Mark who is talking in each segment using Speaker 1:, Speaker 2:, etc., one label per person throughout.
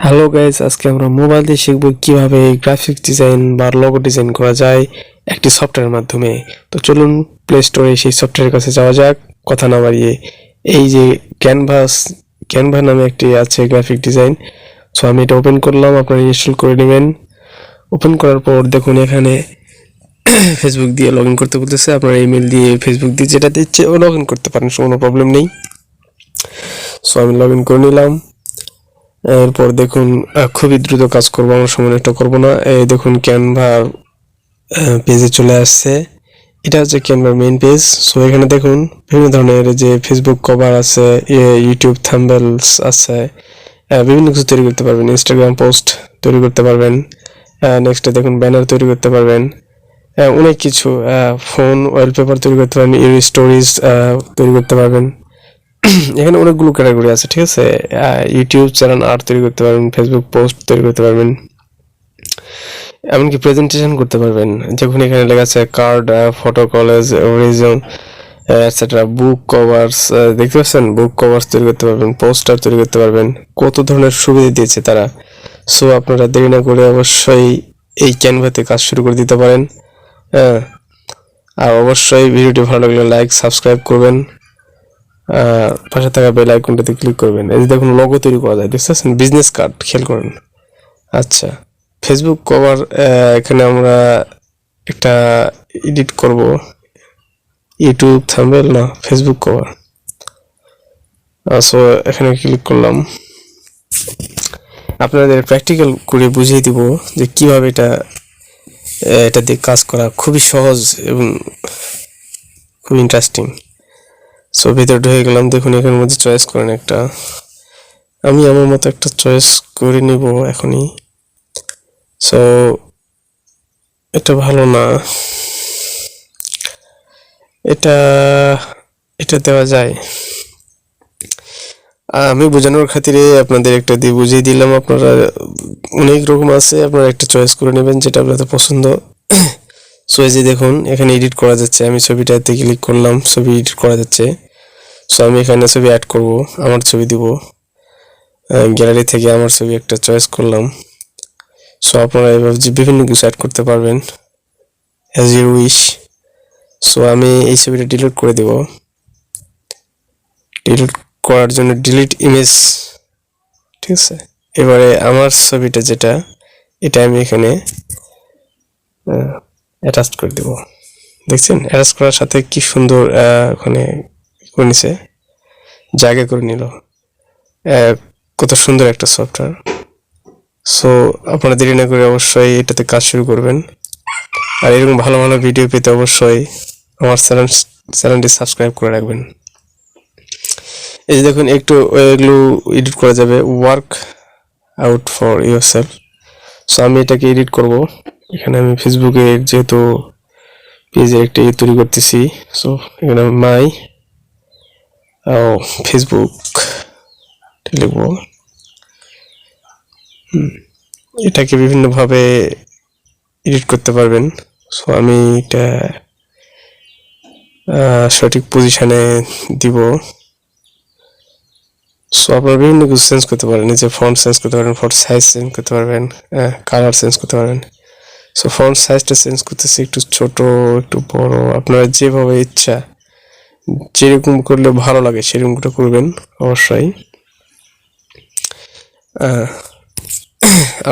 Speaker 1: Hello guys, আজকে আমরা mobile দিয়ে শিখব কিভাবে গ্রাফিক ডিজাইন বা লোগো ডিজাইন করা যায় একটি সফটওয়্যারের মাধ্যমে। তো চলুন প্লে স্টোরে সেই সফটওয়্যারের কাছে যাওয়া যাক। কথা না বাড়িয়ে, এই যে ক্যানভা নামে একটি আছে গ্রাফিক ডিজাইন। সো আমি এটা ওপেন করলাম, আপনারা ইনস্টল করে নেবেন। ওপেন করার পর দেখুন এখানে ফেসবুক দিয়ে লগ ইন করতে বলতেছে। আপনার ইমেল দিয়ে, ফেসবুক দিয়ে যেটা দিচ্ছে ও লগ ইন করতে পারেন, কোনো প্রবলেম নেই। সো আমি লগ ইন করে নিলাম। এরপর দেখুন খুবই দ্রুত কাজ করবো, আমরা সময় নষ্ট করবো না। এই দেখুন ক্যানভার পেজে চলে আসছে। এটা হচ্ছে ক্যানভার মেইন পেজ। সো এখানে দেখুন বিভিন্ন ধরনের যে ফেসবুক কভার আছে, ইউটিউব থাম্বনেলস আছে, বিভিন্ন কিছু তৈরি করতে পারবেন। ইনস্টাগ্রাম পোস্ট তৈরি করতে পারবেন। নেক্সটে দেখুন ব্যানার তৈরি করতে পারবেন, অনেক কিছু। ফোন ওয়ালপেপার তৈরি করতে পারবেন, স্টোরিজ তৈরি করতে পারবেন। এখানে অনেকগুলো ক্যাটাগরি আছে, ঠিক আছে। ইউটিউব চ্যানেল আর্ট তৈরি করতে পারবেন, ফেসবুক পোস্ট তৈরি করতে পারবেন, এমনকি প্রেজেন্টেশন করতে পারবেন। যখন এখানে লেখা আছে card, photo college, resume, etcetera, book covers, দেখতে পাচ্ছেন বুক কভার্স তৈরি করতে পারবেন, পোস্টার তৈরি করতে পারবেন। কত ধরনের সুবিধা দিয়েছে তারা। সো আপনারা দেরি না করে অবশ্যই এই ক্যানভাতে কাজ শুরু করে দিতে পারেন। আর অবশ্যই ভিডিওটি ভালো লাগলে লাইক, সাবস্ক্রাইব করবেন, পাশে থাকা বেল আইকনটাতে ক্লিক করবেন। এই যে দেখুন লোগো তৈরি করা যায়, দেখছেন বিজনেস কার্ড, খেয়াল করেন। আচ্ছা, ফেসবুক কভার, এখানে আমরা একটা এডিট করব। ইউটিউব থাম্বনেল না, ফেসবুক কভার। সো এখানে ক্লিক করলাম। আপনাদের প্র্যাকটিক্যাল করে বুঝিয়ে দিব যে কিভাবে এটা দিয়ে কাজ করা খুবই সহজ এবং খুব ইন্টারেস্টিং। সো ভিতরে ঢুকে গেলাম। দেখুন এখানের মধ্যে চয়েস করেন একটা। আমি আমার মতো একটা চয়েস করে নিব এখনই। সো এটা ভালো না, এটা দেওয়া যায়। আমি বোঝানোর খাতিরে আপনাদের একটা দিয়ে বুঝিয়ে দিলাম। আপনারা অনেক রকম আছে, আপনারা একটা চয়েস করে নেবেন যেটা আপনাদের পছন্দ। সো এই যে দেখুন এখানে এডিট করা যাচ্ছে। আমি ছবিটাতে ক্লিক করলাম, ছবি এডিট করা যাচ্ছে। সো আমি এখানে ছবি অ্যাড করব, আমার ছবি দিব। গ্যালারি থেকে আমার ছবি একটা চয়েস করলাম। সো আপনারা এভাবে বিভিন্ন কিছু অ্যাড করতে পারবেন অ্যাজ ইউ উইশ। সো আমি এই ছবিটা ডিলিট করে দেব। ডিলিট করার জন্য ডিলিট ইমেজ, ঠিক আছে। এবারে আমার ছবিটা যেটা, এটা আমি এখানে অ্যাটাচ করে দেব। দেখছেন অ্যাটাচ করার সাথে কি সুন্দর ওখানে করে নিছে, জায়গা করে নিল। কত সুন্দর একটা সফটওয়্যার। সো আপনারা দেরি না করে অবশ্যই এটাতে কাজ শুরু করবেন। আর এরকম ভালো ভালো ভিডিও পেতে অবশ্যই আমার চ্যানেলটি সাবস্ক্রাইব করে রাখবেন। এই যে দেখুন একটু এগুলো এডিট করা যাবে, work out for your self. So আমি এটাকে এডিট করব। এখানে আমি ফেসবুকে যেহেতু পেজে একটা তৈরি করতেছি, সো এখানে মাই ফেসবুক লিখব। এটাকে বিভিন্নভাবে এডিট করতে পারবেন। সো আমি এটা সঠিক পজিশনে দিব। সো আপনারা বিভিন্ন কিছু চেঞ্জ করতে পারেন, নিচে ফন্ট চেঞ্জ করতে পারেন, ফন্ট সাইজ চেঞ্জ করতে পারবেন, কালার চেঞ্জ করতে পারবেন। সো ফন্ট সাইজটা চেঞ্জ করতেছি, একটু ছোট, একটু বড়, আপনারা যেভাবে ইচ্ছা, যেরকম করলে ভালো লাগে সেরকমটা করবেন অবশ্যই।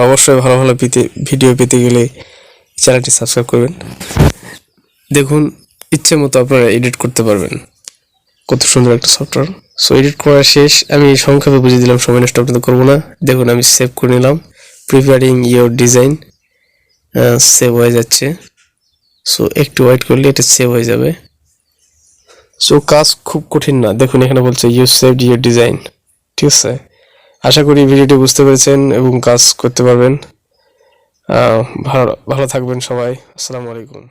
Speaker 1: অবশ্যই ভালো ভালো ভিডিও পেতে গেলে চ্যানেলটি সাবস্ক্রাইব করবেন। দেখুন ইচ্ছে মতো আপনারা এডিট করতে পারবেন, কত সুন্দর একটা সফটওয়্যার। সো এডিট করা শেষ, আমি সংক্ষেপে বুঝিয়ে দিলাম, সময় নষ্ট আপনাদের করবো না। দেখুন আমি সেভ করে নিলাম, প্রিপেয়ারিং ইয়োর ডিজাইন, সেভ হয়ে যাচ্ছে। সো একটু ওয়েট করলে এটা সেভ হয়ে যাবে। সো কাজ খুব কঠিন না, দেখুন এখানে বলছে ইউ সেভড ইয়োর ডিজাইন, ঠিক আছে। আশা করি ভিডিওটি বুঝতে পেরেছেন এবং কাজ করতে পারবেন। ভালো থাকবেন সবাই। আসসালামু আলাইকুম।